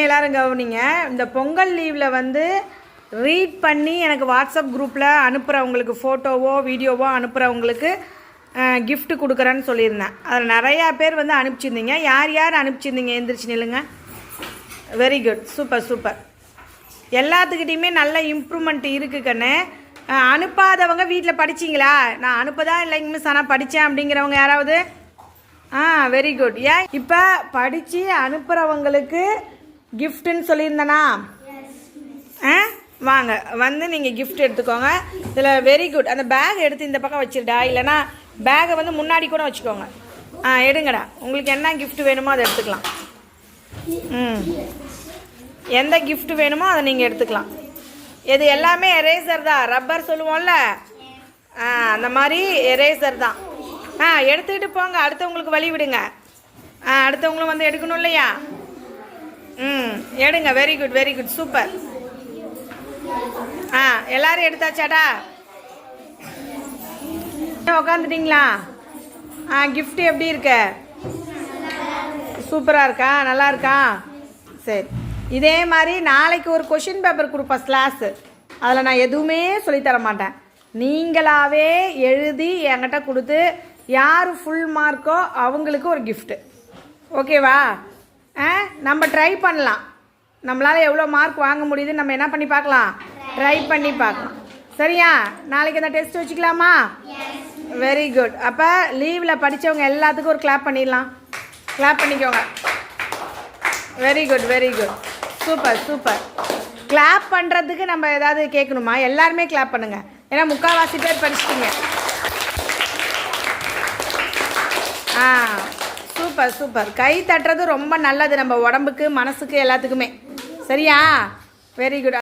எல்லாரும் கவனிங்க. இந்த பொங்கல் லீவில் வந்து ரீட் பண்ணி எனக்கு வாட்ஸ்அப் குரூப்பில் அனுப்புகிறவங்களுக்கு ஃபோட்டோவோ வீடியோவோ அனுப்புகிறவங்களுக்கு கிஃப்ட் கொடுக்குறேன்னு சொல்லியிருந்தேன். அதில் நிறையா பேர் வந்து அனுப்பிச்சிருந்தீங்க. யார் யார் அனுப்பிச்சிருந்தீங்க? எந்திரிச்சு நில்லுங்க. Very good, super super. எல்லாத்துக்கிட்டையுமே நல்ல இம்ப்ரூவ்மெண்ட் இருக்குது கண்ணு. அனுப்பாதவங்க வீட்டில் படிச்சிங்களா? நான் அனுப்பதான் இல்லைங்க மிஸ், ஆனால் படித்தேன் அப்படிங்கிறவங்க யாராவது? Very good. ஏன் இப்போ படித்து அனுப்புகிறவங்களுக்கு கிஃப்ட்டுன்னு சொல்லியிருந்தேனா? வாங்க வந்து நீங்கள் கிஃப்ட் எடுத்துக்கோங்க. இதில் வெரி குட். அந்த பேக் எடுத்து இந்த பக்கம் வச்சிருடா, இல்லைனா பேகை வந்து முன்னாடி கூட வச்சுக்கோங்க. எடுங்கடா. உங்களுக்கு என்ன கிஃப்ட் வேணுமோ அதை எடுத்துக்கலாம். எந்த கிஃப்ட் வேணுமோ அதை நீங்கள் எடுத்துக்கலாம். இது எல்லாமே எரேசர் தான், ரப்பர் சொல்லுவோம்ல, அந்த மாதிரி எரேசர் தான். எடுத்துக்கிட்டு போங்க, அடுத்தவங்களுக்கு வழி விடுங்க. அடுத்தவங்களும் வந்து எடுக்கணும் இல்லையா? எடுங்க. Very good very good, super. எல்லாரும் எடுத்தாச்சாடா? உக்காந்துட்டிங்களா? கிஃப்ட் எப்படி இருக்க? சூப்பராக இருக்கா? நல்லா இருக்கா? சரி. இதே மாதிரி நாளைக்கு ஒரு கொஷின் பேப்பர் கொடுப்பேன் கிளாஸு. அதில் நான் எதுவுமே சொல்லித்தர மாட்டேன். நீங்களாகவே எழுதி என்கிட்ட கொடுத்து யார் ஃபுல் மார்க்கோ அவங்களுக்கு ஒரு கிஃப்ட்டு. ஓகேவா? நம்ம ட்ரை பண்ணலாம். நம்மளால் எவ்வளோ மார்க் வாங்க முடியுதுன்னு நம்ம என்ன பண்ணி பார்க்கலாம்? ட்ரை பண்ணி பார்க்கலாம். சரியா? நாளைக்கு அந்த டெஸ்ட் வச்சுக்கலாமா? Very good. அப்போ லீவில் படித்தவங்க எல்லாத்துக்கும் ஒரு கிளாப் பண்ணிடலாம். கிளாப் பண்ணிக்கோங்க. Very good very good, super super. Clap பண்ணுறதுக்கு நம்ம ஏதாவது கேட்கணுமா? எல்லாருமே கிளாப் பண்ணுங்கள். ஏன்னா முக்கால்வாசி பேர் படிச்சிட்டிங்க. Super super. கை தட்டுறது ரொம்ப நல்லது நம்ம உடம்புக்கு, மனசுக்கு, எல்லாத்துக்குமே. சரியா? Very good.